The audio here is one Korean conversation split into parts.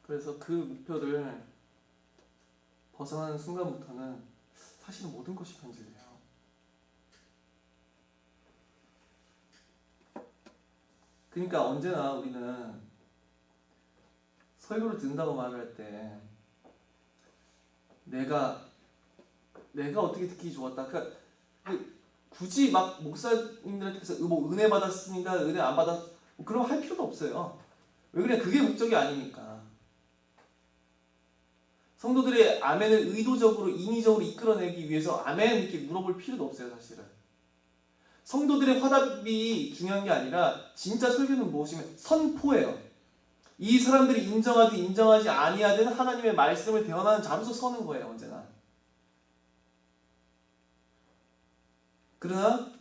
그래서 그 목표를 벗어나는 순간부터는 사실은 모든 것이 변질돼요. 그러니까 언제나 우리는 설교를 듣는다고 말을 할 때 내가 어떻게 듣기 좋았다. 그러니까 굳이 막 목사님들한테서 뭐 은혜 받았습니다, 은혜 안 받았, 그런 거 할 필요도 없어요. 왜 그래? 그게 목적이 아니니까. 성도들의 아멘을 의도적으로 인위적으로 이끌어내기 위해서 아멘 이렇게 물어볼 필요도 없어요, 사실은. 성도들의 화답이 중요한 게 아니라 진짜 설교는 무엇이면 선포예요. 이 사람들이 인정하든 인정하지 아니하든 하나님의 말씀을 대언하는 자로서 서는 거예요, 언제나. 그러나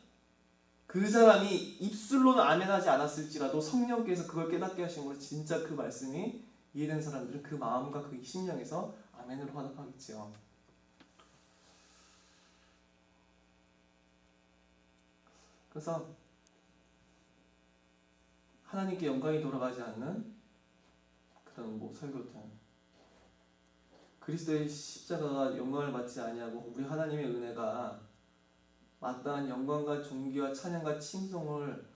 그 사람이 입술로는 아멘하지 않았을지라도 성령께서 그걸 깨닫게 하신 거로 진짜 그 말씀이 이해된 사람들은 그 마음과 그 심령에서 아멘으로 화답하겠지요. 그래서 하나님께 영광이 돌아가지 않는 그런 뭐 설교든 그리스도의 십자가가 영광을 받지 아니하고 우리 하나님의 은혜가 마땅한 영광과 존귀와 찬양과 칭송을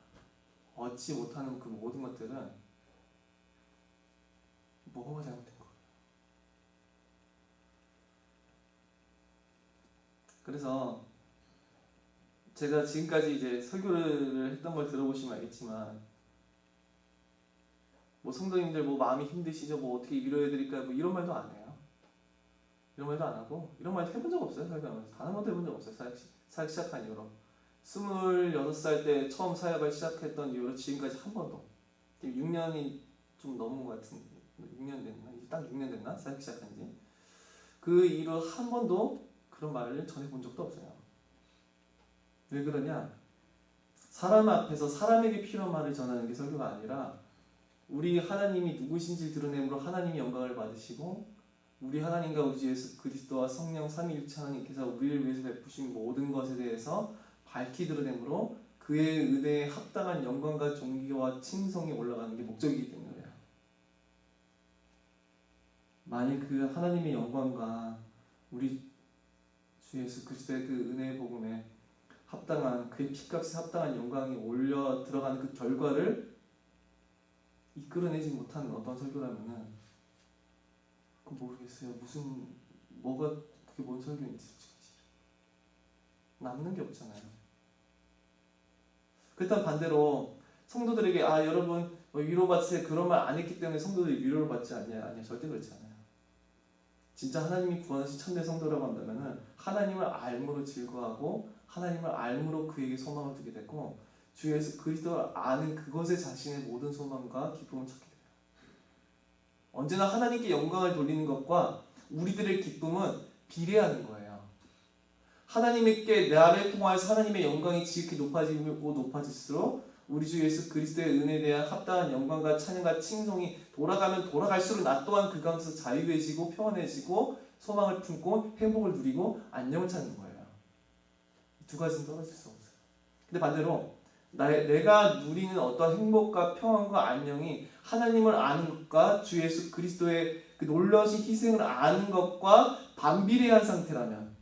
얻지 못하는 그 모든 것들은 뭐가 잘못된 거예요. 그래서 제가 지금까지 이제 설교를 했던 걸 들어보시면 알겠지만 뭐 성도님들 뭐 마음이 힘드시죠? 뭐 어떻게 위로해드릴까요? 뭐 이런 말도 안 해요. 이런 말도 안 하고 이런 말도 해본 적 없어요. 설교하면서 단 한 번도 해본 적 없어요. 사역 시작한 이후로 26살 때 처음 사역을 시작했던 이후로 지금까지 한 번도 6년이 좀 넘은 것 같은 6년 됐나? 이제 딱 6년 됐나? 사역 시작한 지 그 이후로 한 번도 그런 말을 전해본 적도 없어요. 왜 그러냐? 사람 앞에서 사람에게 필요한 말을 전하는 게 설교가 아니라 우리 하나님이 누구신지 드러내므로 하나님이 영광을 받으시고 우리 하나님과 우리 주 예수 그리스도와 성령 삼위일체 하나님께서 우리를 위해서 베푸신 모든 것에 대해서 밝히 드러내므로 그의 은혜에 합당한 영광과 존귀와 칭송이 올라가는 게 목적이기 때문에 그래요. 만일 그 하나님의 영광과 우리 주 예수 그리스도의 그 은혜의 복음에 합당한 그의 피값에 합당한 영광이 올려 들어가는 그 결과를 이끌어내지 못하는 어떤 설교라면은 그건 모르겠어요. 뭐가 그게 뭔 설교인지 솔직히 남는 게 없잖아요. 그렇다면 반대로 성도들에게 여러분 위로받으세요 그런 말 안 했기 때문에 성도들이 위로를 받지 않냐? 아니요, 절대 그렇지 않아요. 진짜 하나님이 구원하신 참된 성도라고 한다면은 하나님을 알므로 즐거워하고 하나님을 알므로 그에게 소망을 두게 됐고 주 예수 그리스도를 아는 그것에 자신의 모든 소망과 기쁨을 찾게 돼요. 언제나 하나님께 영광을 돌리는 것과 우리들의 기쁨은 비례하는 거예요. 하나님께 나를 통하여서 하나님의 영광이 지극히 높아지고 높아질수록 우리 주 예수 그리스도의 은혜에 대한 합당한 영광과 찬양과 칭송이 돌아가면 돌아갈수록 나 또한 그 가운데서 자유해지고 평안해지고 소망을 품고 행복을 누리고 안녕을 찾는 거예요. 두 가지는 떨어질 수 없어요. 근데 반대로 내가 누리는 어떤 행복과 평안과 안녕이 하나님을 아는 것과 주 예수 그리스도의 그 놀라우신 희생을 아는 것과 반비례한 상태라면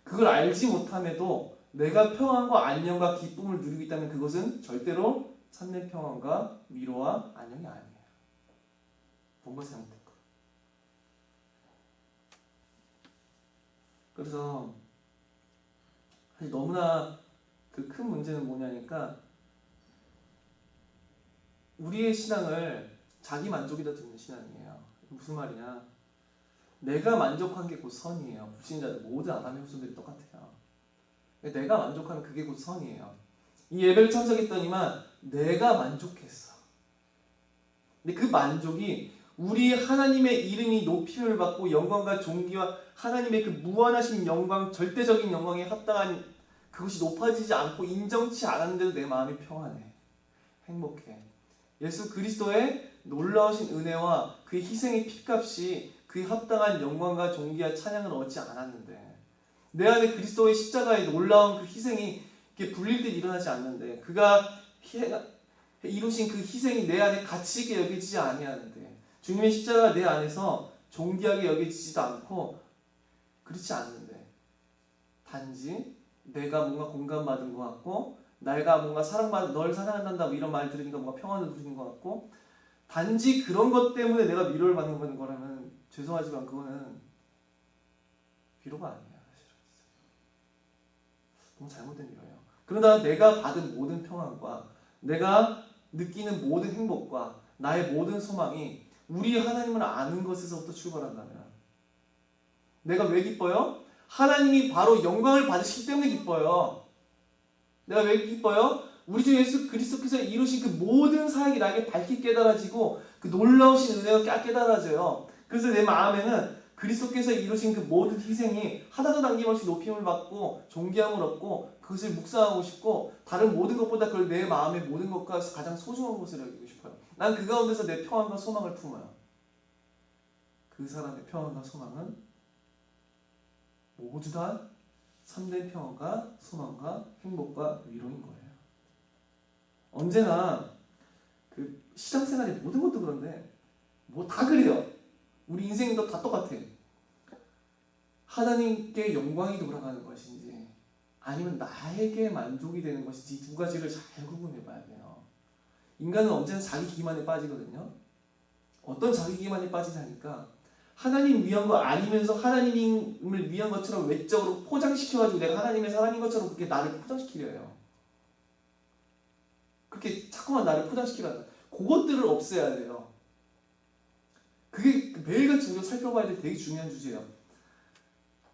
그걸 알지 못함에도 내가 평안과 안녕과 기쁨을 누리고 있다면 그것은 절대로 참된 평안과 위로와 안녕이 아니에요. 뭔가 잘못된 거. 그래서 사실 너무나 그 큰 문제는 뭐냐니까 우리의 신앙을 자기 만족에다 두는 신앙이에요. 무슨 말이냐? 내가 만족한 게 곧 선이에요. 불신자들 모든 아담의 후손들이 똑같아요. 내가 만족하면 그게 곧 선이에요. 이 예배를 참석했더니만 내가 만족했어. 근데 그 만족이 우리 하나님의 이름이 높임을 받고 영광과 존귀와 하나님의 그 무한하신 영광, 절대적인 영광에 합당한 그것이 높아지지 않고 인정치 않았는데도 내 마음이 평안해. 행복해. 예수 그리스도의 놀라우신 은혜와 그의 희생의 피값이 그에 합당한 영광과 존귀와 찬양을 얻지 않았는데 내 안에 그리스도의 십자가의 놀라운 그 희생이 이렇게 불릴 때 일어나지 않는데 그가 이루신 그 희생이 내 안에 가치 있게 여겨지지 아니하는데 주님의 십자가 내 안에서 존귀하게 여겨지지도 않고 그렇지 않는데 단지 내가 뭔가 공감받은 것 같고 내가 뭔가 널 사랑한다 이런 말 들으니까 뭔가 평안을 누리는 것 같고 단지 그런 것 때문에 내가 위로를 받는 거라면 죄송하지만 그거는 위로가 아니야. 사실은 너무 잘못된 위로예요. 그러나 내가 받은 모든 평안과 내가 느끼는 모든 행복과 나의 모든 소망이 우리 하나님을 아는 것에서부터 출발한다면 내가 왜 기뻐요? 하나님이 바로 영광을 받으시기 때문에 기뻐요. 내가 왜 기뻐요? 우리 주 예수 그리스도께서 이루신 그 모든 사역이 나에게 밝게 깨달아지고 그 놀라우신 은혜가 깨달아져요. 그래서 내 마음에는 그리스도께서 이루신 그 모든 희생이 하나도 남김없이 높임을 받고 존귀함을 얻고 그것을 묵상하고 싶고 다른 모든 것보다 그걸 내 마음의 모든 것과 가장 소중한 것을 여기고 싶어요. 난 그 가운데서 내 평안과 소망을 품어요. 그 사람의 평안과 소망은 모두 다 참된 평안과 소망과 행복과 위로인 거예요. 언제나 그 시장생활의 모든 것도 그런데 뭐 다 그래요. 우리 인생도 다 똑같아. 하나님께 영광이 돌아가는 것인지 아니면 나에게 만족이 되는 것인지 이 두 가지를 잘 구분해 봐야 돼요. 인간은 언제나 자기 기만에 빠지거든요. 어떤 자기 기만에 빠지냐니까 하나님 위한 거 아니면서 하나님을 위한 것처럼 외적으로 포장시켜가지고 내가 하나님의 사람인 것처럼 그렇게 나를 포장시키려 해요. 그렇게 자꾸만 나를 포장시키려는 그것들을 없애야 돼요. 그게 매일같이 우리가 살펴봐야 될 되게 중요한 주제예요.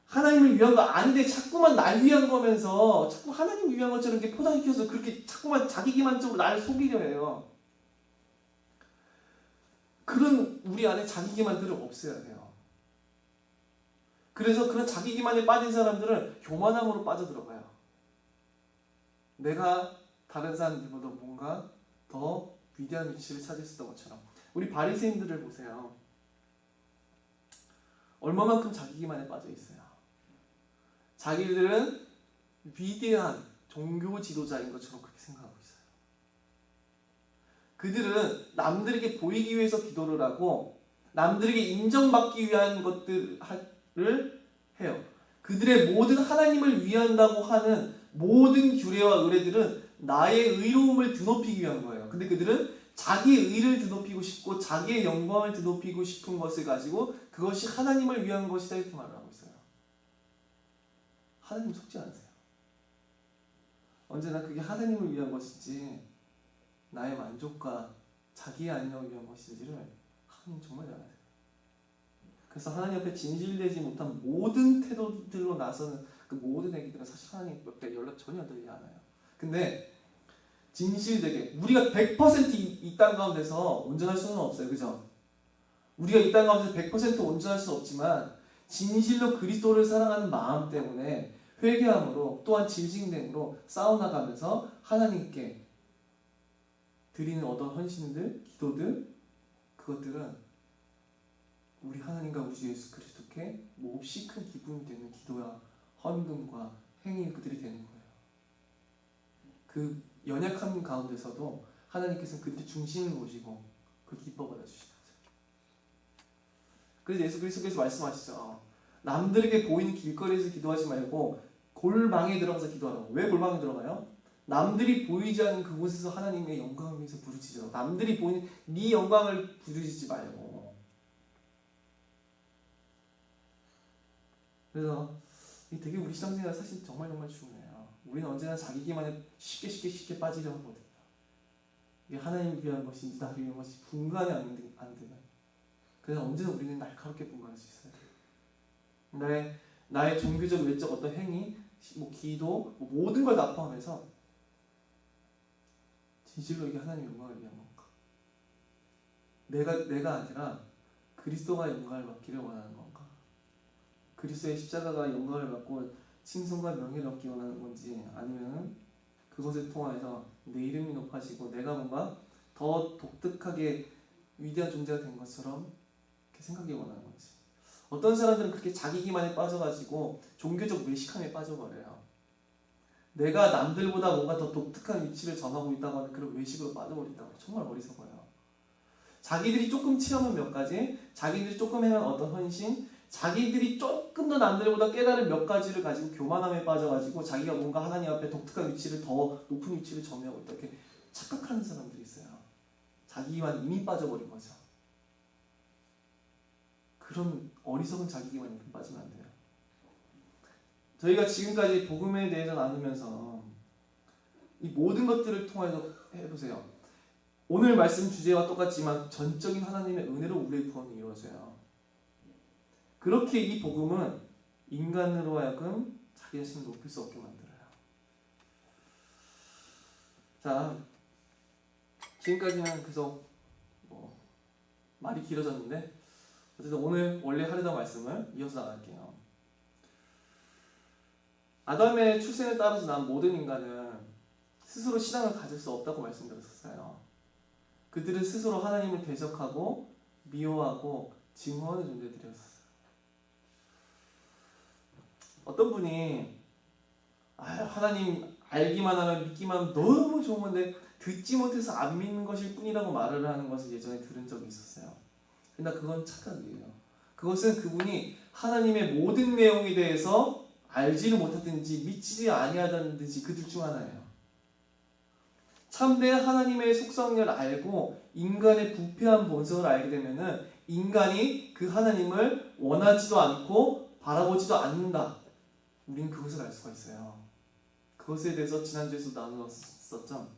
하나님을 위한 거 아닌데 자꾸만 날 위한 거면서 자꾸 하나님 위한 것처럼 이렇게 포장시켜서 그렇게 자꾸만 자기 기만적으로 나를 속이려 해요. 그런 우리 안에 자기 기만들을 없애야 돼요. 그래서 그런 자기 기만에 빠진 사람들은 교만함으로 빠져들어가요. 내가 다른 사람들보다 뭔가 더 위대한 위치를 차지할 수 있던 것처럼. 우리 바리새인들을 보세요. 얼마만큼 자기 기만에 빠져 있어요. 자기들은 위대한 종교 지도자인 것처럼 그렇게 생각하고 있어요. 그들은 남들에게 보이기 위해서 기도를 하고 남들에게 인정받기 위한 것들을 해요. 그들의 모든 하나님을 위한다고 하는 모든 규례와 의례들은 나의 의로움을 드높이기 위한 거예요. 근데 그들은 자기의 의를 드높이고 싶고 자기의 영광을 드높이고 싶은 것을 가지고 그것이 하나님을 위한 것이다 이렇게 말을 하고 있어요. 하나님 속지 않으세요. 언제나 그게 하나님을 위한 것인지 나의 만족과 자기의 안녕을 위한 것인지를 하나님 정말 잘 아세요. 그래서 하나님 앞에 진실되지 못한 모든 태도들로 나서는 그 모든 얘기들은 사실 하나님 옆에 연락 전혀 되지 않아요. 근데 진실되게 우리가 100% 이 땅 가운데서 온전할 수는 없어요. 그죠? 우리가 이 땅 가운데서 100% 온전할 수는 없지만 진실로 그리스도를 사랑하는 마음 때문에 회개함으로 또한 진실됨으로 싸워나가면서 하나님께 드리는 어떤 헌신들, 기도들 그것들은 우리 하나님과 우리 주 예수 그리스도께 몹시 큰 기쁨이 되는 기도와 헌금과 행위들이 되는 거예요. 그 연약함 가운데서도 하나님께서는 그들의 중심을 보시고 그 기뻐 받아주시는 거죠. 그래서 예수 그리스도께서 말씀하시죠. 남들에게 보이는 길거리에서 기도하지 말고 골방에 들어가서 기도하라고. 왜 골방에 들어가요? 남들이 보이지 않는 그곳에서 하나님의 영광을 위해서 부르짖으라고. 남들이 보이는 네 영광을 부르짖지 말고. 그래서 되게 우리 신앙생활 사실 정말 중요해요. 우리는 언제나 자기 기만에 쉽게 빠지려 하거든요. 이게 하나님을 위한 것인지 나를 위한 것인지 분간이 안 되면 그래서 언제나 우리는 날카롭게 분간할 수 있어요. 나의 종교적 외적 어떤 행위, 기도, 모든 걸 다 포함해서 진실로 이게 하나님의 영광을 위한 건가? 내가 아니라 그리스도가 영광을 받기를 원하는 건가? 그리스도의 십자가가 영광을 받고 칭송과 명예를 얻기 원하는 건지 아니면 그것을 통해서 내 이름이 높아지고 내가 뭔가 더 독특하게 위대한 존재가 된 것처럼 이렇게 생각하기 원하는 건지. 어떤 사람들은 그렇게 자기 기만에 빠져가지고 종교적 외식함에 빠져버려요. 내가 남들보다 뭔가 더 독특한 위치를 점하고 있다고 하는 그런 외식으로 빠져버린다고. 정말 어리석어요. 자기들이 조금 체험한 몇 가지, 자기들이 조금 해낸 어떤 헌신, 자기들이 조금 더 남들보다 깨달은 몇 가지를 가지고 교만함에 빠져가지고 자기가 뭔가 하나님 앞에 독특한 위치를 더 높은 위치를 점유하고 있다. 이렇게 착각하는 사람들이 있어요. 자기만 이미 빠져버린 거죠. 그런 어리석은 자기만 이렇게 빠지면 안 돼요. 저희가 지금까지 복음에 대해서 나누면서 이 모든 것들을 통해서 해보세요. 오늘 말씀 주제와 똑같지만 전적인 하나님의 은혜로 우리의 구원이 이루어져요. 그렇게 이 복음은 인간으로 하여금 자기 자신을 높일 수 없게 만들어요. 자, 지금까지는 계속 말이 길어졌는데 어쨌든 오늘 원래 하려던 말씀을 이어서 나갈게요. 아담의 출생을 따라서 난 모든 인간은 스스로 신앙을 가질 수 없다고 말씀드렸었어요. 그들은 스스로 하나님을 대적하고 미워하고 증오하는 존재들이었어요. 어떤 분이 하나님 알기만 하면 믿기만 하면 너무 좋은 건데 듣지 못해서 안 믿는 것일 뿐이라고 말을 하는 것을 예전에 들은 적이 있었어요. 그러나 그건 착각이에요. 그것은 그분이 하나님의 모든 내용에 대해서 알지를 못하든지 믿지 아니하다든지 그 둘 중 하나예요. 참된 하나님의 속성을 알고 인간의 부패한 본성을 알게 되면은 인간이 그 하나님을 원하지도 않고 바라보지도 않는다. 우리는 그것을 알 수가 있어요. 그것에 대해서 지난주에서 나누었었죠.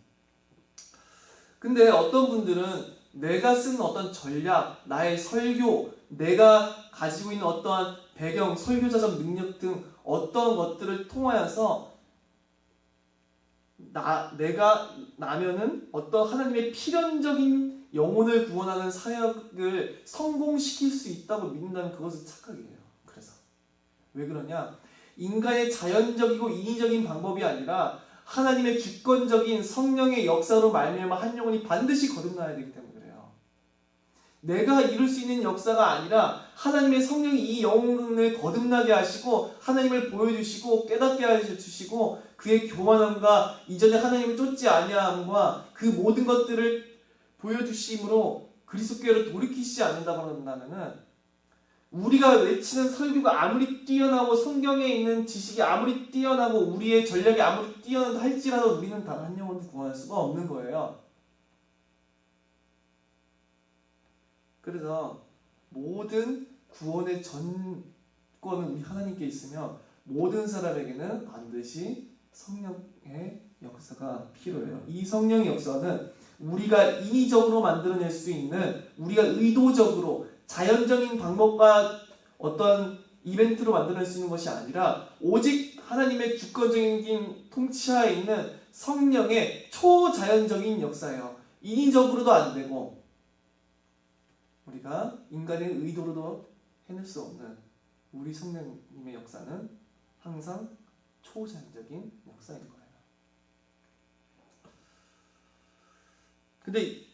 근데 어떤 분들은 내가 쓴 어떤 전략, 나의 설교, 내가 가지고 있는 어떠한 배경, 설교자적 능력 등 어떤 것들을 통하여서 내가 나면은 어떤 하나님의 필연적인 영혼을 구원하는 사역을 성공시킬 수 있다고 믿는다면 그것은 착각이에요. 그래서 왜 그러냐? 인간의 자연적이고 인위적인 방법이 아니라 하나님의 주권적인 성령의 역사로 말미암아 한 영혼이 반드시 거듭나야 되기 때문에 그래요. 내가 이룰 수 있는 역사가 아니라 하나님의 성령이 이 영혼을 거듭나게 하시고 하나님을 보여주시고 깨닫게 하셔주시고 그의 교만함과 이전에 하나님을 쫓지 아니함과 그 모든 것들을 보여주심으로 그리스도께로 돌이키시지 않는다고 한다면은 우리가 외치는 설교가 아무리 뛰어나고 성경에 있는 지식이 아무리 뛰어나고 우리의 전략이 아무리 뛰어난다 할지라도 우리는 단 한 영혼도 구원할 수가 없는 거예요. 그래서 모든 구원의 전권은 우리 하나님께 있으며 모든 사람에게는 반드시 성령의 역사가 필요해요. 이 성령의 역사는 우리가 인위적으로 만들어낼 수 있는 우리가 의도적으로 자연적인 방법과 어떤 이벤트로 만들어낼 수 있는 것이 아니라 오직 하나님의 주권적인 통치하에 있는 성령의 초자연적인 역사예요. 인위적으로도 안 되고 우리가 인간의 의도로도 해낼 수 없는 우리 성령님의 역사는 항상 초자연적인 역사인 거예요. 근데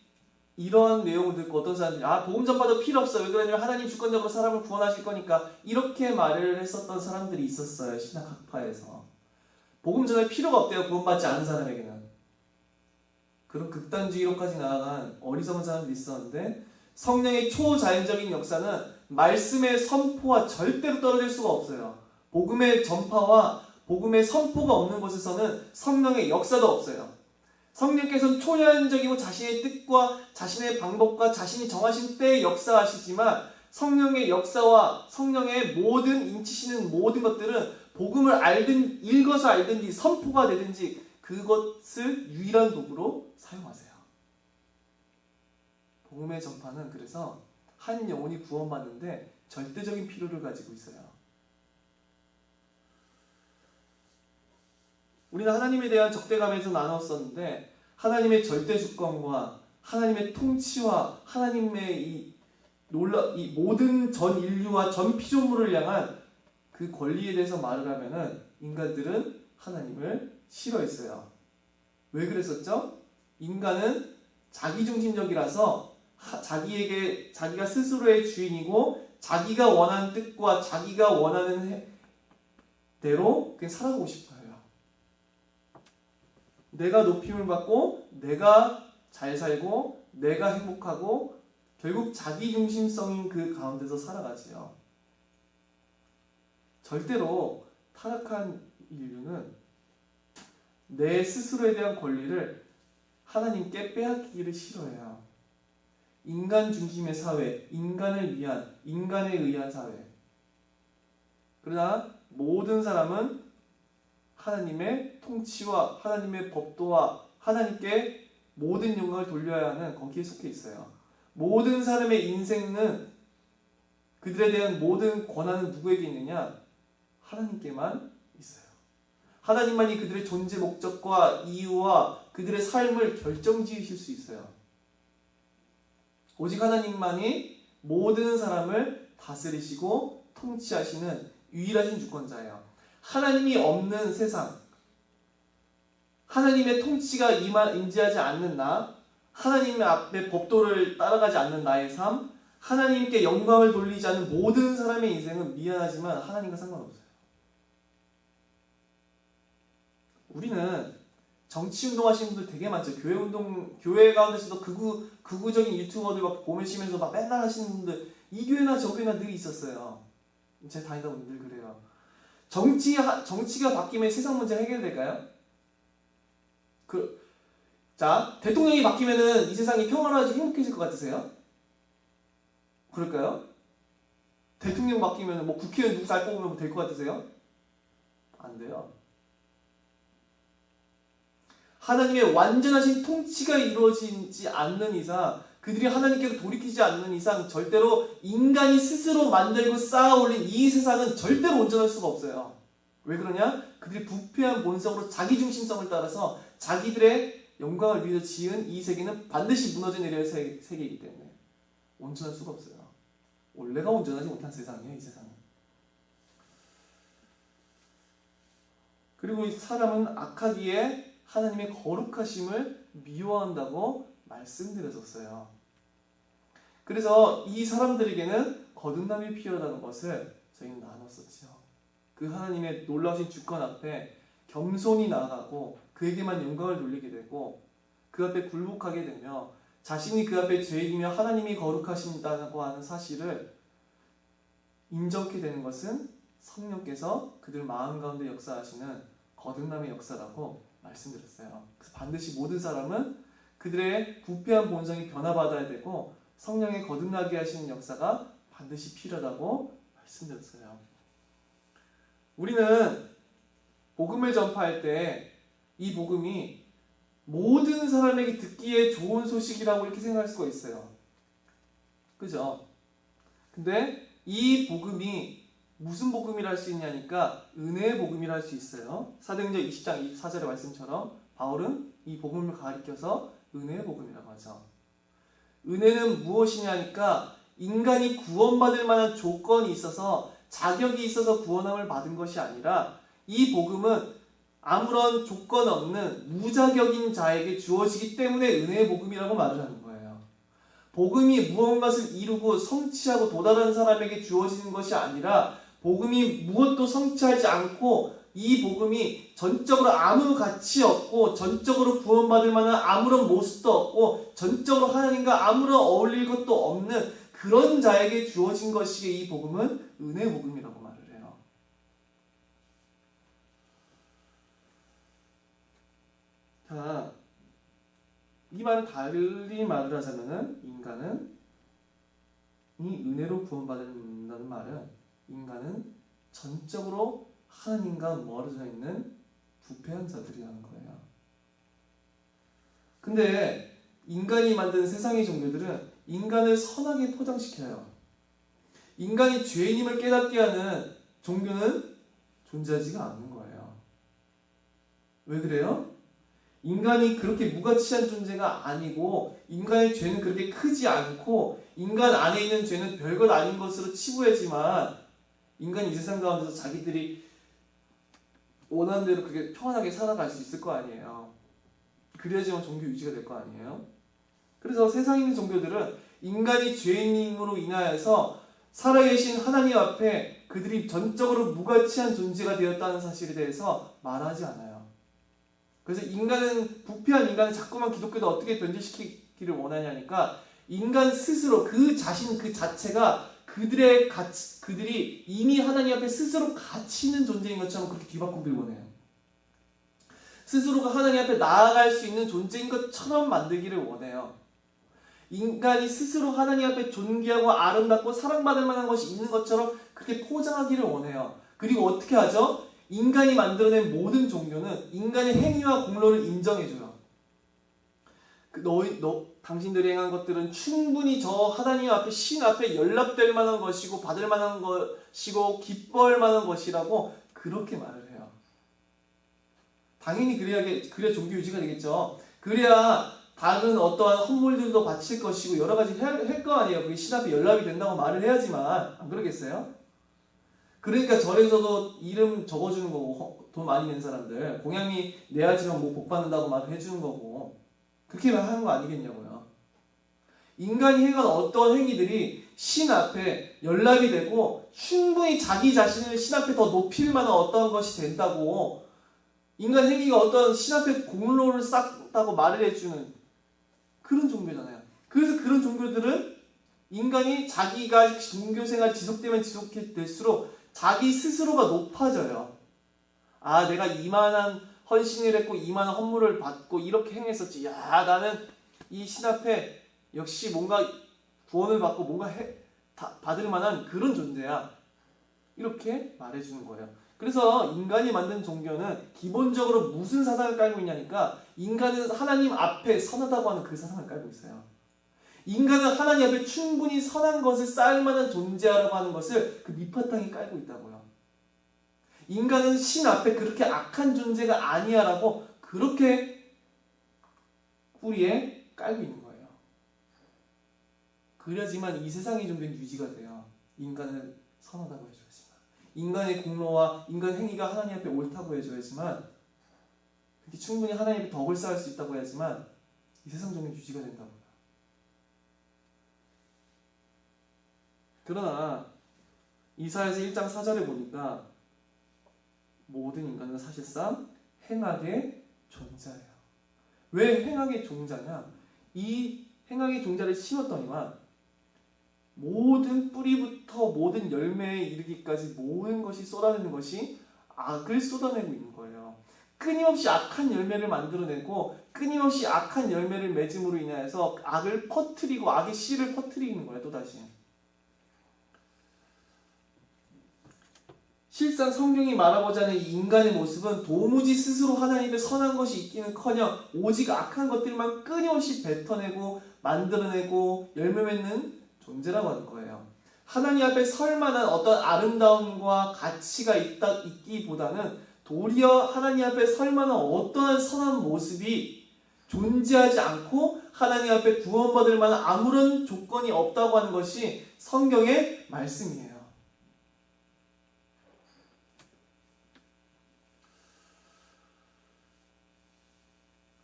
이러한 내용을 듣고 어떤 사람들이 복음 전파도 필요 없어. 왜 그러냐면 하나님 주권적으로 사람을 구원하실 거니까 이렇게 말을 했었던 사람들이 있었어요. 신학 학파에서. 복음 전할 필요가 없대요. 구원받지 않은 사람에게는. 그런 극단주의로까지 나아간 어리석은 사람들이 있었는데 성령의 초자연적인 역사는 말씀의 선포와 절대로 떨어질 수가 없어요. 복음의 전파와 복음의 선포가 없는 곳에서는 성령의 역사도 없어요. 성령께서는 초자연적이고 자신의 뜻과 자신의 방법과 자신이 정하신 때에 역사하시지만 성령의 역사와 성령의 모든 인치시는 모든 것들은 복음을 알든 읽어서 알든지 선포가 되든지 그것을 유일한 도구로 사용하세요. 복음의 전파는 그래서 한 영혼이 구원받는데 절대적인 필요를 가지고 있어요. 우리는 하나님에 대한 적대감에서 나눴었는데 하나님의 절대 주권과 하나님의 통치와 하나님의 이 모든 전 인류와 전 피조물을 향한 그 권리에 대해서 말을 하면은 인간들은 하나님을 싫어했어요. 왜 그랬었죠? 인간은 자기중심적이라서 자기가 스스로의 주인이고 자기가 원하는 뜻과 자기가 원하는 대로 그냥 살아가고 싶어요. 내가 높임을 받고 내가 잘 살고 내가 행복하고 결국 자기중심성인 그 가운데서 살아가지요. 절대로 타락한 인류는 내 스스로에 대한 권리를 하나님께 빼앗기기를 싫어해요. 인간 중심의 사회, 인간을 위한, 인간에 의한 사회. 그러나 모든 사람은 하나님의 통치와 하나님의 법도와 하나님께 모든 영광을 돌려야 하는 거기에 속해 있어요. 모든 사람의 인생은 그들에 대한 모든 권한은 누구에게 있느냐? 하나님께만 있어요. 하나님만이 그들의 존재 목적과 이유와 그들의 삶을 결정지으실 수 있어요. 오직 하나님만이 모든 사람을 다스리시고 통치하시는 유일하신 주권자예요. 하나님이 없는 세상, 하나님의 통치가 임재하지 않는 나, 하나님의 앞에 법도를 따라가지 않는 나의 삶, 하나님께 영광을 돌리지 않는 모든 사람의 인생은 미안하지만 하나님과 상관없어요. 우리는 정치운동 하시는 분들 되게 많죠. 교회 가운데서도 극우적인 유튜버들 막 보시면서 막 맨날 하시는 분들 이 교회나 저 교회나 늘 있었어요. 제가 다니다 보면 늘 그래요. 정치가 바뀌면 세상 문제 해결될까요? 자, 대통령이 바뀌면은 이 세상이 평화로워지고 행복해질 것 같으세요? 그럴까요? 대통령 바뀌면 뭐 국회의원 누구 잘 뽑으면 될 것 같으세요? 안 돼요. 하나님의 완전하신 통치가 이루어지지 않는 이상, 그들이 하나님께로 돌이키지 않는 이상 절대로 인간이 스스로 만들고 쌓아 올린 이 세상은 절대로 온전할 수가 없어요. 왜 그러냐? 그들이 부패한 본성으로 자기중심성을 따라서 자기들의 영광을 위해서 지은 이 세계는 반드시 무너져 내려야 할 세계이기 때문에 온전할 수가 없어요. 원래가 온전하지 못한 세상이에요, 이 세상은. 그리고 이 사람은 악하기에 하나님의 거룩하심을 미워한다고 말씀드렸었어요. 그래서 이 사람들에게는 거듭남이 필요하다는 것을 저희는 나눴었죠. 그 하나님의 놀라우신 주권 앞에 겸손히 나아가고 그에게만 영광을 돌리게 되고 그 앞에 굴복하게 되며 자신이 그 앞에 죄인이며 하나님이 거룩하신다고 하는 사실을 인정하게 되는 것은 성령께서 그들 마음 가운데 역사하시는 거듭남의 역사라고 말씀드렸어요. 그래서 반드시 모든 사람은 그들의 부패한 본성이 변화받아야 되고 성령의 거듭나게 하시는 역사가 반드시 필요하다고 말씀드렸어요. 우리는 복음을 전파할 때 이 복음이 모든 사람에게 듣기에 좋은 소식이라고 이렇게 생각할 수가 있어요. 그죠? 근데 이 복음이 무슨 복음이라 할 수 있냐니까 은혜의 복음이라 할 수 있어요. 사도행전 20장 24절의 말씀처럼 바울은 이 복음을 가리켜서 은혜의 복음이라고 하죠. 은혜는 무엇이냐니까 인간이 구원받을 만한 조건이 있어서 자격이 있어서 구원함을 받은 것이 아니라 이 복음은 아무런 조건 없는 무자격인 자에게 주어지기 때문에 은혜의 복음이라고 말을 하는 거예요. 복음이 무언가를 이루고 성취하고 도달한 사람에게 주어지는 것이 아니라 복음이 무엇도 성취하지 않고 이 복음이 전적으로 아무 가치 없고 전적으로 구원받을 만한 아무런 모습도 없고 전적으로 하나님과 아무런 어울릴 것도 없는 그런 자에게 주어진 것이기에 이 복음은 은혜의 복음이라고 말을 해요. 자, 이 말은 달리 말을 하자면은 인간은 이 은혜로 구원받는다는 말은 인간은 전적으로 하나님과 멀어져 있는 부패한 자들이라는 거예요. 근데 인간이 만든 세상의 종교들은 인간을 선하게 포장시켜요. 인간이 죄인임을 깨닫게 하는 종교는 존재하지가 않는 거예요. 왜 그래요? 인간이 그렇게 무가치한 존재가 아니고 인간의 죄는 그렇게 크지 않고 인간 안에 있는 죄는 별것 아닌 것으로 치부하지만 인간이 이 세상 가운데서 자기들이 원하는 대로 그렇게 평안하게 살아갈 수 있을 거 아니에요. 그래야지만 종교 유지가 될 거 아니에요. 그래서 세상에 있는 종교들은 인간이 죄인임으로 인하여서 살아계신 하나님 앞에 그들이 전적으로 무가치한 존재가 되었다는 사실에 대해서 말하지 않아요. 그래서 부패한 인간을 자꾸만 기독교도 어떻게 변질시키기를 원하냐니까 인간 스스로 그 자신 그 자체가 그들이 이미 하나님 앞에 스스로 가치 있는 존재인 것처럼 그렇게 뒤바꾸길 원해요. 스스로가 하나님 앞에 나아갈 수 있는 존재인 것처럼 만들기를 원해요. 인간이 스스로 하나님 앞에 존귀하고 아름답고 사랑받을 만한 것이 있는 것처럼 그렇게 포장하기를 원해요. 그리고 어떻게 하죠? 인간이 만들어낸 모든 종교는 인간의 행위와 공로를 인정해줘요. 당신들이 행한 것들은 충분히 저 하나님 앞에 신 앞에 연락될 만한 것이고 받을 만한 것이고 기뻐할 만한 것이라고 그렇게 말을 해요. 당연히 그래야 종교 유지가 되겠죠. 그래야 다른 어떠한 헌물들도 바칠 것이고 여러 가지 할 거 아니에요. 그게 신 앞에 연락이 된다고 말을 해야지만 안 그러겠어요? 그러니까 절에서도 이름 적어주는 거고 돈 많이 낸 사람들 공양미 내야지만 뭐 복 받는다고 말을 해주는 거고 그렇게 하는 거 아니겠냐고요. 인간이 행한 어떤 행위들이 신 앞에 연락이 되고 충분히 자기 자신을 신 앞에 더 높일 만한 어떤 것이 된다고 인간 행위가 어떤 신 앞에 공로를 쌓다고 말을 해주는 그런 종교잖아요. 그래서 그런 종교들은 인간이 자기가 종교생활 지속되면 지속될수록 자기 스스로가 높아져요. 아, 내가 이만한 헌신을 했고 이만한 헌물을 받고 이렇게 행했었지. 야, 나는 이 신 앞에 역시 뭔가 구원을 받고 뭔가 받을 만한 그런 존재야. 이렇게 말해주는 거예요. 그래서 인간이 만든 종교는 기본적으로 무슨 사상을 깔고 있냐니까 인간은 하나님 앞에 선하다고 하는 그 사상을 깔고 있어요. 인간은 하나님 앞에 충분히 선한 것을 쌓을 만한 존재라고 하는 것을 그 밑바탕에 깔고 있다고요. 인간은 신 앞에 그렇게 악한 존재가 아니야라고 그렇게 뿌리에 깔고 있는 거예요. 그래야지만 이 세상이 좀 더 유지가 돼요. 인간은 선하다고 해줘야지만. 인간의 공로와 인간 행위가 하나님 앞에 옳다고 해줘야지만 그렇게 충분히 하나님 앞에 덕을 쌓을 수 있다고 해야지만 이 세상 좀 더 유지가 된다고요. 그러나 이사야서 1장 4절에 보니까 모든 인간은 사실상 행악의 종자예요. 왜 행악의 종자냐? 이 행악의 종자를 심었더니만 모든 뿌리부터 모든 열매에 이르기까지 모든 것이 쏟아내는 것이 악을 쏟아내고 있는 거예요. 끊임없이 악한 열매를 만들어내고 끊임없이 악한 열매를 맺음으로 인하여서 악을 퍼뜨리고 악의 씨를 퍼뜨리는 거예요. 또다시. 실상 성경이 말하고자 하는 이 인간의 모습은 도무지 스스로 하나님의 선한 것이 있기는커녕 오직 악한 것들만 끊임없이 뱉어내고 만들어내고 열매 맺는 존재라고 하는 거예요. 하나님 앞에 설 만한 어떤 아름다움과 가치가 있기보다는 도리어 하나님 앞에 설 만한 어떠한 선한 모습이 존재하지 않고 하나님 앞에 구원받을 만한 아무런 조건이 없다고 하는 것이 성경의 말씀이에요.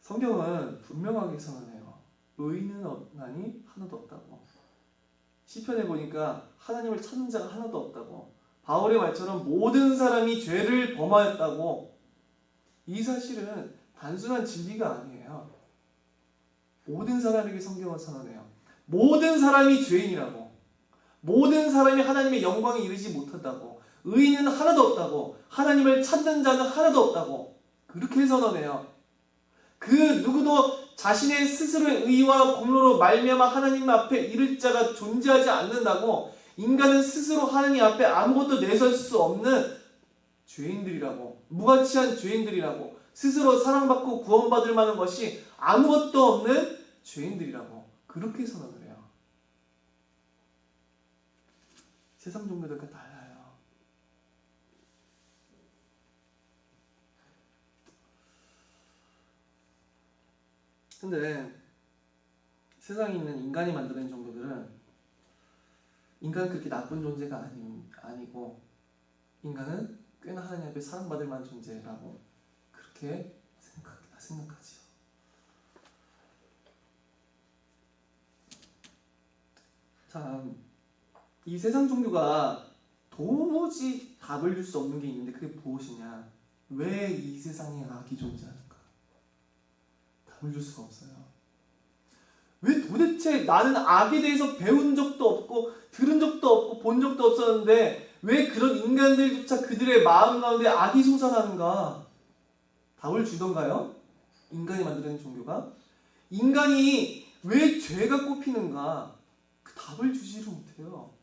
성경은 분명하게 선언해요. 의인은 없나니 하나도 없다고. 시편에 보니까 하나님을 찾는 자가 하나도 없다고. 바울의 말처럼 모든 사람이 죄를 범하였다고. 이 사실은 단순한 진리가 아니에요. 모든 사람에게 성경은 선언해요. 모든 사람이 죄인이라고. 모든 사람이 하나님의 영광에 이르지 못한다고. 의인은 하나도 없다고. 하나님을 찾는 자는 하나도 없다고. 그렇게 선언해요. 그 누구도 자신의 스스로의 의와 공로로 말미암아 하나님 앞에 이를 자가 존재하지 않는다고. 인간은 스스로 하나님 앞에 아무것도 내설 수 없는 죄인들이라고. 무가치한 죄인들이라고. 스스로 사랑받고 구원받을 만한 것이 아무것도 없는 죄인들이라고. 그렇게 선언을 해요. 세상 종교들과 달라요. 근데 세상에 있는 인간이 만드는 종교들은 인간은 그렇게 나쁜 존재가 아니고 인간은 꽤나 하나님 앞에 사랑받을 만한 존재라고 그렇게 생각하지요. 참, 이 세상 종교가 도무지 답을 줄 수 없는 게 있는데 그게 무엇이냐? 왜 이 세상에 악이 존재하는가? 답을 줄 수가 없어요. 왜 도대체 나는 악에 대해서 배운 적도 없고 들은 적도 없고 본 적도 없었는데 왜 그런 인간들조차 그들의 마음 가운데 악이 솟아나는가? 답을 주던가요? 인간이 만들어낸 종교가? 인간이 왜 죄가 꼽히는가? 그 답을 주지를 못해요.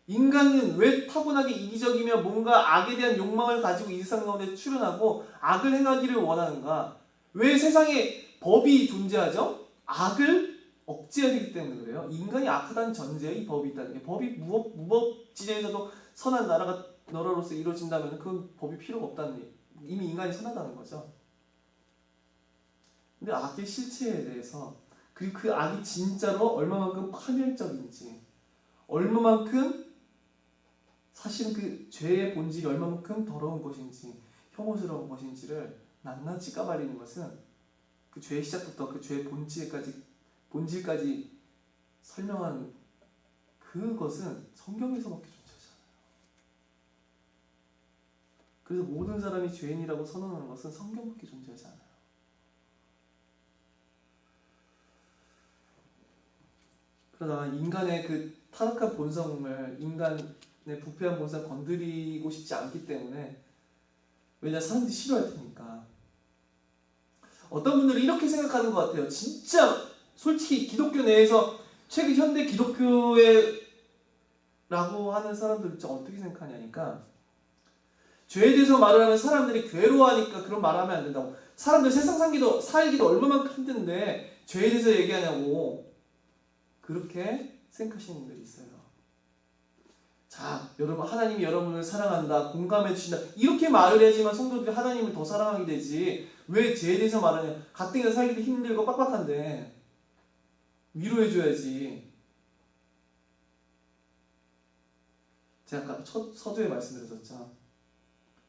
인간은 왜 타고나게 이기적이며 뭔가 악에 대한 욕망을 가지고 이 세상 가운데 출현하고 악을 행하기를 원하는가? 왜 세상에 법이 존재하죠? 악을 억제해야 되기 때문에 그래요. 인간이 악하다는 전제에 이 법이 있다는 게, 법이 무법지대에서도 선한 나라로서 이루어진다면 그 법이 필요가 없다는 얘기. 이미 인간이 선하다는 거죠. 근데 악의 실체에 대해서, 그리고 그 악이 진짜로 얼마만큼 파멸적인지, 얼마만큼 사실은 그 죄의 본질이 얼마만큼 더러운 것인지, 혐오스러운 것인지를 낱낱이 까발리는 것은 그 죄의 시작부터 그 죄의 본질까지 설명한 그것은 성경에서밖에 존재하지 않아요. 그래서 모든 사람이 죄인이라고 선언하는 것은 성경밖에 존재하지 않아요. 그러다가 인간의 그 타락한 본성을, 인간의 부패한 본성을 건드리고 싶지 않기 때문에, 왜냐 사람들이 싫어할 테니까. 어떤 분들은 이렇게 생각하는 것 같아요. 진짜 솔직히 기독교 내에서 최근 현대 기독교에 라고 하는 사람들 진짜 어떻게 생각하냐니까, 죄에 대해서 말을 하면 사람들이 괴로워하니까 그런 말을 하면 안 된다고. 사람들 세상 살기도 얼마나 힘든데 죄에 대해서 얘기하냐고 그렇게 생각하시는 분들이 있어요. 자, 여러분, 하나님이 여러분을 사랑한다, 공감해 주신다, 이렇게 말을 해야지만 성도들이 하나님을 더 사랑하게 되지. 왜 죄에 대해서 말하냐? 가뜩이나 살기도 힘들고 빡빡한데 위로해 줘야지. 제가 아까 첫 서두에 말씀드렸었죠.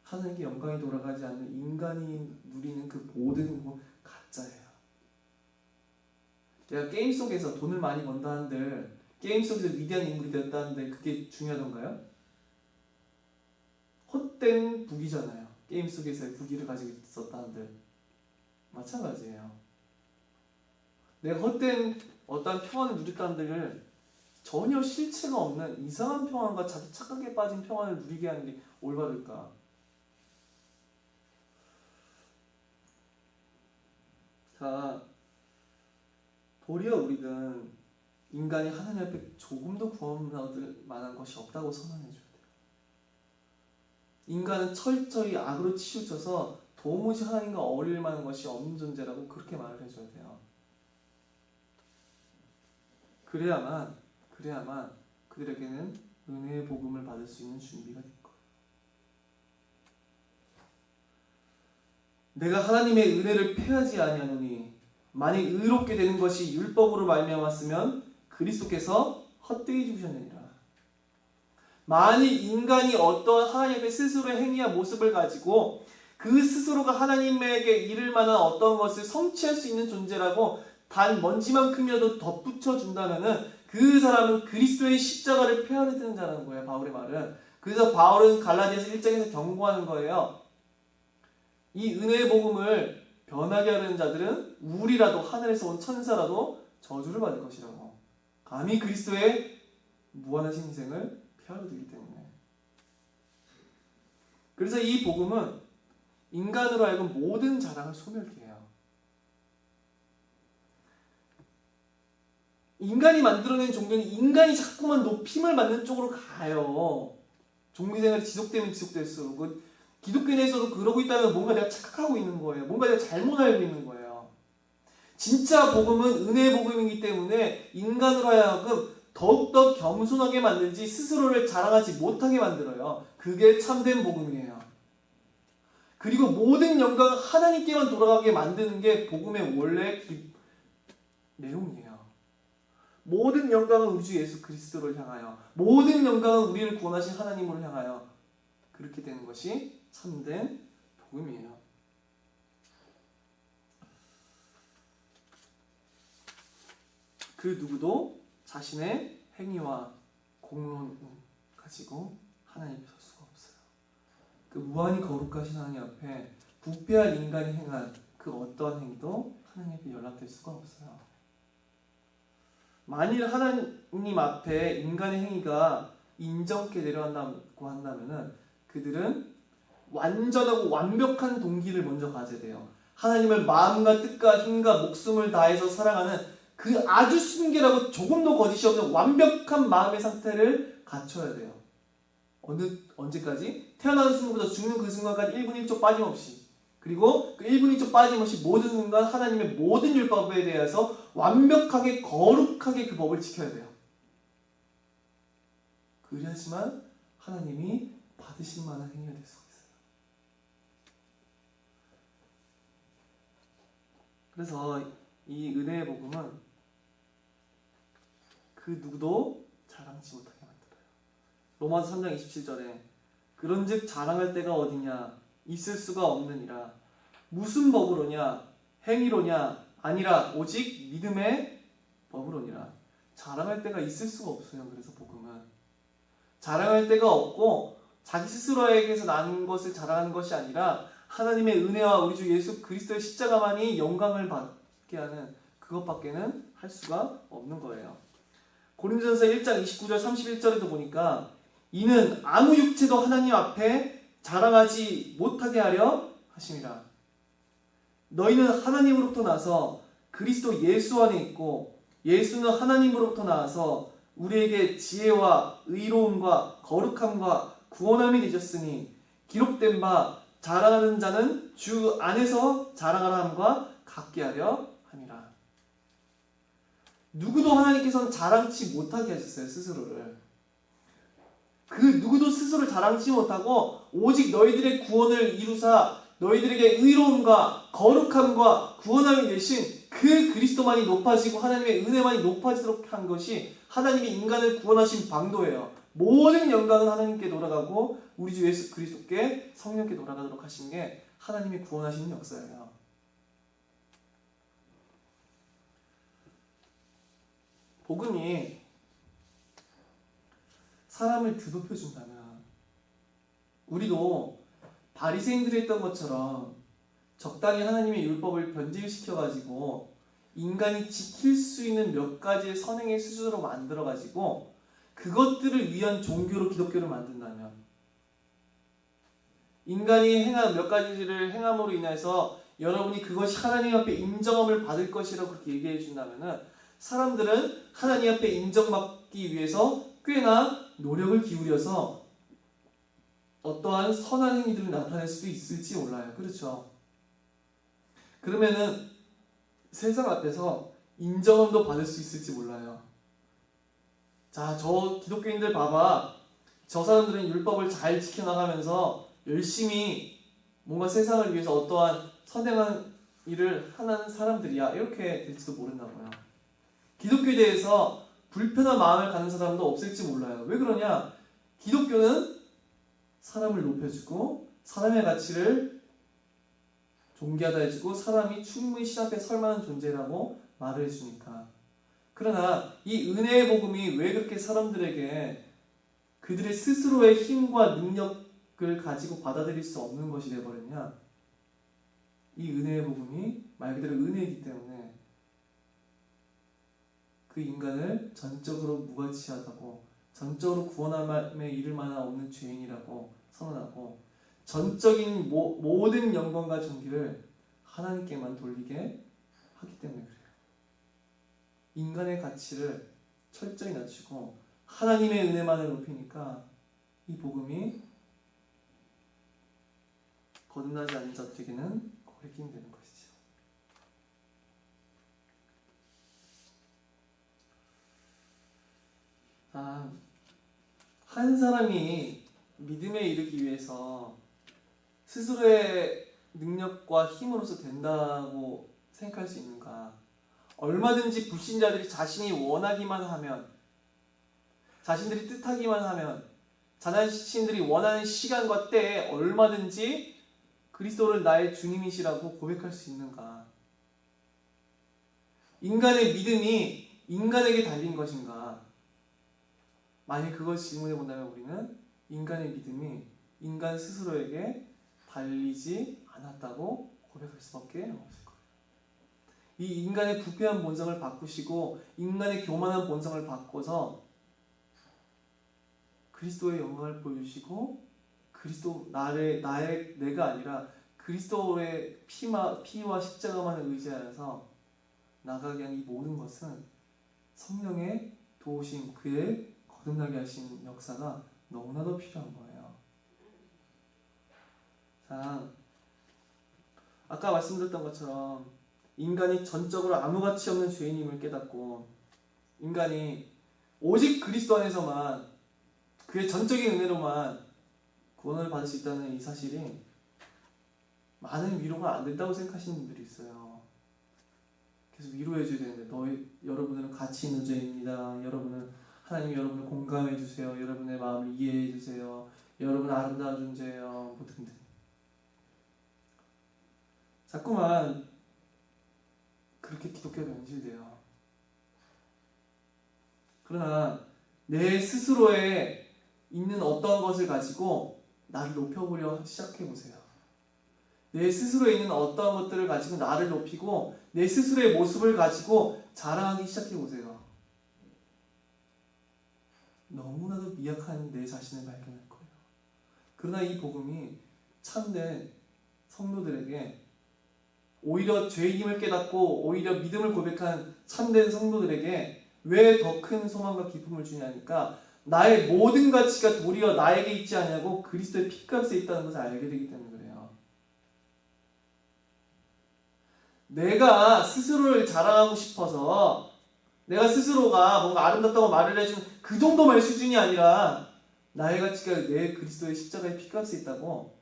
하나님께 영광이 돌아가지 않는 인간이 누리는 그 모든 행복은 가짜예요. 내가 게임 속에서 돈을 많이 번다는들, 게임 속에서 위대한 인물이 되었다는데 그게 중요하던가요? 헛된 부귀잖아요. 게임 속에서의 부귀를 가지고 있었다는들 마찬가지예요. 내가 헛된 어떤 평안을 누렸다는들 전혀 실체가 없는 이상한 평안과 자기 착각에 빠진 평안을 누리게 하는 게 올바를까? 자, 도리어 우리는 인간이 하나님 앞에 조금도 구원받을 만한 것이 없다고 선언해줘야 돼요. 인간은 철저히 악으로 치우쳐서 도무지 하나님과 어울릴 만한 것이 없는 존재라고 그렇게 말을 해줘야 돼요. 그래야만 그들에게는 은혜의 복음을 받을 수 있는 준비가 될 거예요. 내가 하나님의 은혜를 패하지 아니하노니 만일 의롭게 되는 것이 율법으로 말미암았으면 그리스도께서 헛되이 죽으셨느니라. 만일 인간이 어떤 하나님 앞에 스스로의 행위와 모습을 가지고 그 스스로가 하나님에게 이를 만한 어떤 것을 성취할 수 있는 존재라고 단 먼지만큼이라도 덧붙여 준다면은 그 사람은 그리스도의 십자가를 폐하려 드는 자라는 거예요. 바울의 말은. 그래서 바울은 갈라디아서 1장에서 경고하는 거예요. 이 은혜의 복음을 변하게 하려는 자들은 우리라도, 하늘에서 온 천사라도 저주를 받을 것이라고. 감히 그리스도의 무한하신 희생을 폐하려 들기 때문에. 그래서 이 복음은 인간으로 하여금 모든 자랑을 소멸케 해요. 인간이 만들어낸 종교는 인간이 자꾸만 높임을 받는 쪽으로 가요. 종교생활이 지속되면 지속될수록. 기독교 내에서도 그러고 있다면 뭔가 내가 착각하고 있는 거예요. 뭔가 내가 잘못 알고 있는 거예요. 진짜 복음은 은혜의 복음이기 때문에 인간으로 하여금 더욱더 겸손하게 만들지 스스로를 자랑하지 못하게 만들어요. 그게 참된 복음이에요. 그리고 모든 영광은 하나님께만 돌아가게 만드는 게 복음의 원래 내용이에요. 모든 영광은 우리 주 예수 그리스도를 향하여, 모든 영광은 우리를 구원하신 하나님으로 향하여, 그렇게 되는 것이 참된 복음이에요. 그 누구도 자신의 행위와 공로를 가지고 하나님 앞에 설 수가 없어요. 그 무한히 거룩하신 하나님 앞에 부패한 인간이 행한 그 어떠한 행위도 하나님께 연락될 수가 없어요. 만일 하나님 앞에 인간의 행위가 인정케 내려간다고 한다면은 그들은 완전하고 완벽한 동기를 먼저 가져야 돼요. 하나님을 마음과 뜻과 힘과 목숨을 다해서 사랑하는 그 아주 순결하고 조금도 거짓이 없는 완벽한 마음의 상태를 갖춰야 돼요. 언제까지? 태어나는 순간부터 죽는 그 순간까지 1분 1초 빠짐없이, 그리고 그 1분 1초 빠짐없이 모든 순간 하나님의 모든 율법에 대해서 완벽하게 거룩하게 그 법을 지켜야 돼요. 그래야지만 하나님이 받으실 만한 행위가 될 수 있어요. 그래서 이 은혜의 복음은 그 누구도 자랑치 못하게 만들어요. 로마서 3장 27절에 그런즉 자랑할 때가 어디냐 있을 수가 없느니라. 무슨 법으로냐 행위로냐 아니라 오직 믿음의 법으로니라. 자랑할 때가 있을 수가 없어요. 그래서 복음은 자랑할 데가 없고 자기 스스로에게서 난 것을 자랑하는 것이 아니라 하나님의 은혜와 우리 주 예수 그리스도의 십자가만이 영광을 받게 하는 그것밖에는 할 수가 없는 거예요. 고린도전서 1장 29절 31절에도 보니까 이는 아무 육체도 하나님 앞에 자랑하지 못하게 하려 하심이라. 너희는 하나님으로부터 나서 그리스도 예수 안에 있고 예수는 하나님으로부터 나와서 우리에게 지혜와 의로움과 거룩함과 구원함이 되셨으니 기록된 바 자랑하는 자는 주 안에서 자랑하라 함과 같게 하려 함이라. 누구도 하나님께서는 자랑치 못하게 하셨어요. 스스로를. 그 누구도 스스로를 자랑치 못하고 오직 너희들의 구원을 이루사 너희들에게 의로움과 거룩함과 구원함이 되신 그 그리스도만이 높아지고 하나님의 은혜만이 높아지도록 한 것이 하나님이 인간을 구원하신 방도예요. 모든 영광은 하나님께 돌아가고 우리 주 예수 그리스도께 성령께 돌아가도록 하신 게 하나님이 구원하시는 역사예요. 복음이 사람을 드높여준다면 우리도 바리새인들이 했던 것처럼 적당히 하나님의 율법을 변질시켜가지고 인간이 지킬 수 있는 몇 가지의 선행의 수준으로 만들어가지고 그것들을 위한 종교로 기독교를 만든다면 인간이 행한 몇 가지를 행함으로 인해서 여러분이 그것이 하나님 앞에 인정함을 받을 것이라고 그렇게 얘기해 준다면 사람들은 하나님 앞에 인정받기 위해서 꽤나 노력을 기울여서 어떠한 선한 행위들을 나타낼 수도 있을지 몰라요. 그렇죠? 그러면은 세상 앞에서 인정함도 받을 수 있을지 몰라요. 자, 저 기독교인들 봐봐. 저 사람들은 율법을 잘 지켜나가면서 열심히 뭔가 세상을 위해서 어떠한 선행한 일을 하는 사람들이야. 이렇게 될지도 모른다고요. 기독교에 대해서 불편한 마음을 갖는 사람도 없을지 몰라요. 왜 그러냐? 기독교는 사람을 높여주고 사람의 가치를 존귀하다 해주고 사람이 충분히 신 앞에 설 만한 존재라고 말을 해주니까. 그러나 이 은혜의 복음이 왜 그렇게 사람들에게 그들의 스스로의 힘과 능력을 가지고 받아들일 수 없는 것이 되어버렸냐? 이 은혜의 복음이 말 그대로 은혜이기 때문에 그 인간을 전적으로 무가치하다고 전적으로 구원함에 이를 만한 없는 죄인이라고 선언하고 전적인 모든 영광과 존귀를 하나님께만 돌리게 하기 때문에 그래요. 인간의 가치를 철저히 낮추고 하나님의 은혜만을 높이니까 이 복음이 거듭나지 않은 자들에게는 거리기 힘든 것이죠. 한 사람이 믿음에 이르기 위해서 스스로의 능력과 힘으로서 된다고 생각할 수 있는가? 얼마든지 불신자들이 자신이 원하기만 하면, 자신들이 뜻하기만 하면, 자신들이 원하는 시간과 때에 얼마든지 그리스도를 나의 주님이시라고 고백할 수 있는가? 인간의 믿음이 인간에게 달린 것인가? 만약 그걸 질문해 본다면 우리는 인간의 믿음이 인간 스스로에게 달리지 않았다고 고백할 수밖에 없을 거예요. 이 인간의 부패한 본성을 바꾸시고 인간의 교만한 본성을 바꿔서 그리스도의 영광을 보여주시고 그리스도 내가 아니라 그리스도의 피와 십자가만을 의지하여서 나가게 한 이 모든 것은 성령의 도우심, 그의 거듭나게 하신 역사가 너무나도 필요한 거예요. 자, 아까 말씀드렸던 것처럼 인간이 전적으로 아무 가치 없는 죄인임을 깨닫고 인간이 오직 그리스도 안에서만 그의 전적인 은혜로만 구원을 받을 수 있다는 이 사실이 많은 위로가 안 된다고 생각하시는 분들이 있어요. 계속 위로해줘야 되는데 여러분은 가치 있는 죄입니다. 여러분은 하나님이 여러분을 공감해 주세요. 여러분의 마음을 이해해 주세요. 여러분은 아름다운 존재예요. 뭐 등등. 자꾸만 그렇게 기독교가 변질돼요. 그러나 내 스스로에 있는 어떤 것을 가지고 나를 높여보려 시작해보세요. 내 스스로에 있는 어떤 것들을 가지고 나를 높이고 내 스스로의 모습을 가지고 자랑하기 시작해보세요. 너무나도 미약한 내 자신을 발견할 거예요. 그러나 이 복음이 참된 성도들에게 오히려 죄임을 깨닫고 오히려 믿음을 고백한 참된 성도들에게 왜 더 큰 소망과 기쁨을 주냐니까 나의 모든 가치가 도리어 나에게 있지 않냐고 그리스도의 피값에 있다는 것을 알게 되기 때문에 그래요. 내가 스스로를 자랑하고 싶어서 내가 스스로가 뭔가 아름답다고 말을 해주는 그 정도만의 수준이 아니라 나의 가치가 내 그리스도의 십자가의 피값에 있다고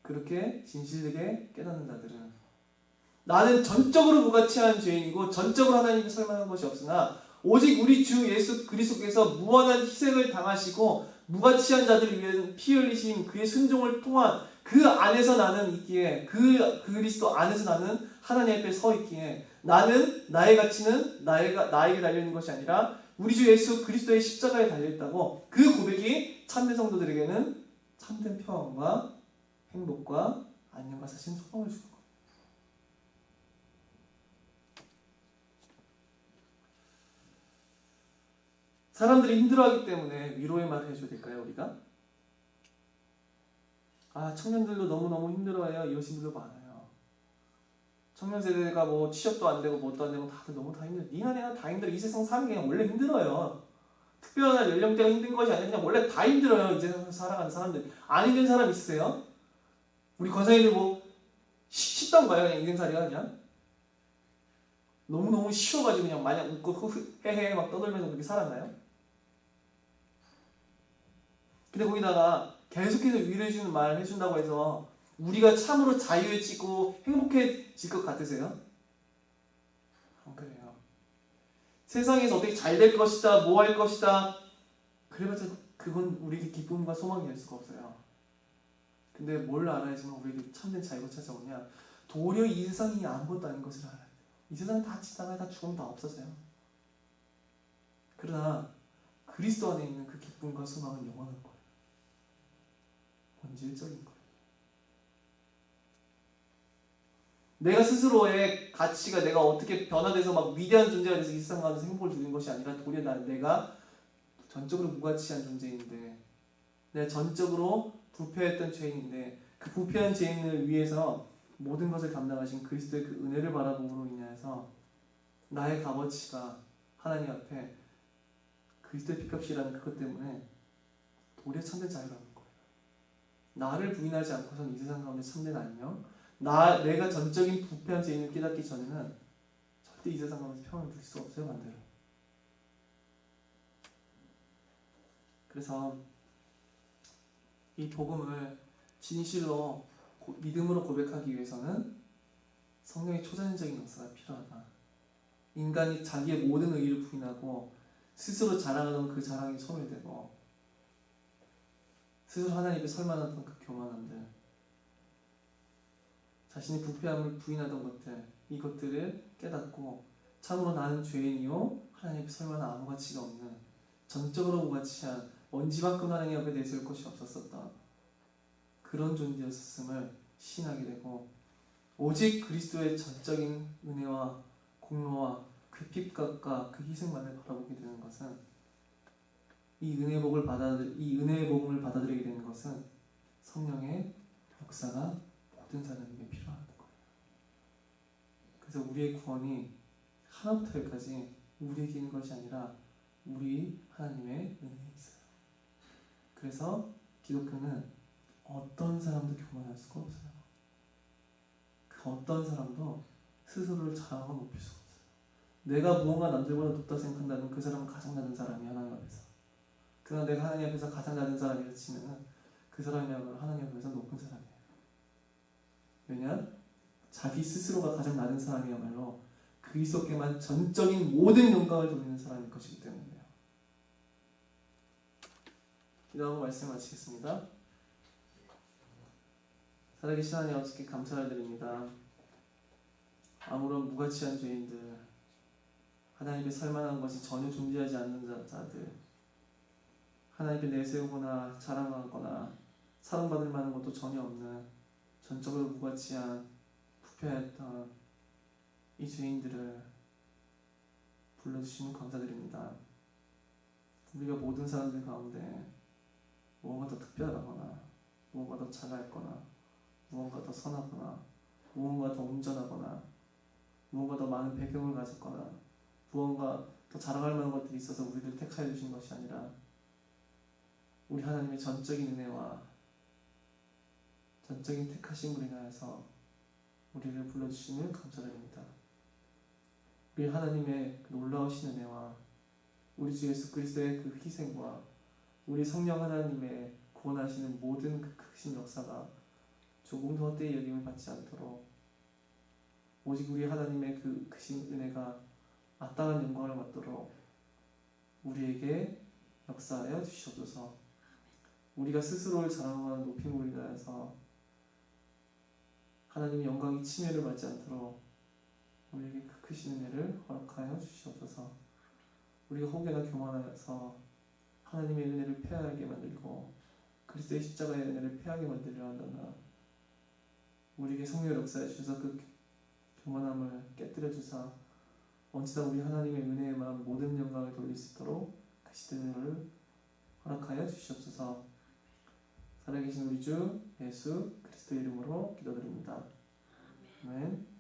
그렇게 진실되게 깨닫는 자들은 나는 전적으로 무가치한 죄인이고 전적으로 하나님을 설명한 것이 없으나 오직 우리 주 예수 그리스도께서 무한한 희생을 당하시고 무가치한 자들을 위해 피 흘리신 그의 순종을 통한 그 안에서 나는 있기에 그 그리스도 안에서 나는 하나님 앞에 서 있기에 나는 나의 가치는 나에게 달려있는 것이 아니라 우리 주 예수 그리스도의 십자가에 달려있다고 그 고백이 참된 성도들에게는 참된 평안과 행복과 안녕과 사실 소망을 주는 거예요. 사람들이 힘들어하기 때문에 위로의 말을 해줘야 될까요, 우리가? 청년들도 너무너무 힘들어해요. 이러신 분도 많아요. 청년 세대가 뭐 취업도 안 되고 뭣도 안 되고 다들 너무 다 힘들어. 니나 내나 다 힘들어. 이 세상 사는 게 원래 힘들어요. 특별한 연령대가 힘든 것이 아니라 그냥 원래 다 힘들어요. 이 세상에서 살아가는 사람들. 안 힘든 사람 있으세요? 우리 권사님들 뭐 쉽던가요? 그냥 인생살이가 그냥? 너무너무 쉬워가지고 그냥 마냥 웃고 헤헤 막 떠들면서 그렇게 살았나요? 근데 거기다가 계속해서 위로해주는 말을 해준다고 해서 우리가 참으로 자유해지고 행복해질 것 같으세요? 안 그래요. 세상에서 어떻게 잘 될 것이다, 뭐 할 것이다 그래봤자 그건 우리에게 기쁨과 소망이 될 수가 없어요. 근데 뭘 알아야지만 우리에게 참된 자유가 찾아오냐? 도리어 이 세상이 아무것도 아닌 것을 알아야 돼요. 이 세상은 다 지나가요. 다 죽으면 다 없어져요. 그러나 그리스도 안에 있는 그 기쁨과 소망은 영원한 거예요. 본질적인 거예요. 내가 스스로의 가치가 내가 어떻게 변화돼서 막 위대한 존재가 돼서 이 세상 가면서 행복을 누리는 것이 아니라 도리어 내가 전적으로 무가치한 존재인데 내가 전적으로 부패했던 죄인인데 그 부패한 죄인을 위해서 모든 것을 감당하신 그리스도의 그 은혜를 바라봄으로 인하여서 나의 값어치가 하나님 앞에 그리스도의 피값이라는 그것 때문에 도리어 참된 자유라는 거예요. 나를 부인하지 않고선 이 세상 가운데 참된 안녕, 내가 전적인 부패한 죄인을 깨닫기 전에는 절대 이 세상 가운데 평안을 누릴 수 없어요, 반대로. 그래서 이 복음을 진실로 믿음으로 고백하기 위해서는 성령의 초자연적인 역사가 필요하다. 인간이 자기의 모든 의의를 부인하고 스스로 자랑하던 그 자랑이 소멸되고 스스로 하나님께 설만하던 그 교만함들, 자신의 부패함을 부인하던 것들, 이것들을 깨닫고 참으로 나는 죄인이요 하나님 앞에 설만한 아무 가치가 없는 전적으로 무가치한 먼지만큼 하나님 앞에 내세울 것이 없었었던 그런 존재였음을 시인하게 되고 오직 그리스도의 전적인 은혜와 공로와 그 피값과 그 희생만을 바라보게 되는 것은 이 은혜의 복을 받아들이게 되는 것은 성령의 역사가 모든 사람에게 필요한 거예요. 그래서 우리의 구원이 하나부터 열까지 우리에게 있는 것이 아니라 우리 하나님의 은혜에 있어요. 그래서 기독교는 어떤 사람도 교만할 수가 없어요. 그 어떤 사람도 스스로를 자랑하고 높일 수가 없어요. 내가 무언가 남들보다 높다 생각한다면 그 사람은 가장 낮은 사람이 하나님 앞에서. 그러나 내가 하나님 앞에서 가장 낮은 사람이라 치면은 그 사람이야말로 하나님 앞에서 높은 사람이에요. 왜냐? 자기 스스로가 가장 낮은 사람이야말로 그리스도께만 전적인 모든 영광을 돌리는 사람일 것이기 때문이에요. 이다음 말씀 마치겠습니다. 살아계신 하나님 아버지께 감사를 드립니다. 아무런 무가치한 죄인들, 하나님께 설만한 것이 전혀 존재하지 않는 자들, 하나님께 내세우거나 자랑하거나 사랑받을 만한 것도 전혀 없는 전적으로 무가치한 부패했던 이 죄인들을 불러주시면 감사드립니다. 우리가 모든 사람들 가운데 무언가 더 특별하거나 무언가 더 잘할거나 무언가 더 선하거나 무언가 더 온전하거나 무언가 더 많은 배경을 가졌거나 무언가 더 자랑할 만한 것들이 있어서 우리를 택하여 주신 것이 아니라 우리 하나님의 전적인 은혜와 전적인 택하심으로 인하여서 우리를 불러주시면 감사드립니다. 우리 하나님의 그 놀라우신 은혜와 우리 주 예수 그리스도의 그 희생과 우리 성령 하나님의 구원하시는 모든 그 크신 역사가 조금도 헛되이 여김을 받지 않도록 오직 우리 하나님의 그 크신 은혜가 마땅한 영광을 받도록 우리에게 역사하여 주시옵소서. 우리가 스스로를 자랑하는 높임으로 인하여서 하나님의 영광이 침해를 받지 않도록 우리에게 그 크신 은혜를 허락하여 주시옵소서. 우리가 혹여나 교만하여서 하나님의 은혜를 폐하게 만들고 그리스도의 십자가의 은혜를 폐하게 만들려 한다면 우리에게 성령의 역사에 주셔서 그 교만함을 깨뜨려 주사 언제나 우리 하나님의 은혜에만 모든 영광을 돌릴 수 있도록 크신 은혜를 허락하여 주시옵소서. 살아계신 우리 주 예수 그리스도의 이름으로 기도드립니다. 아멘.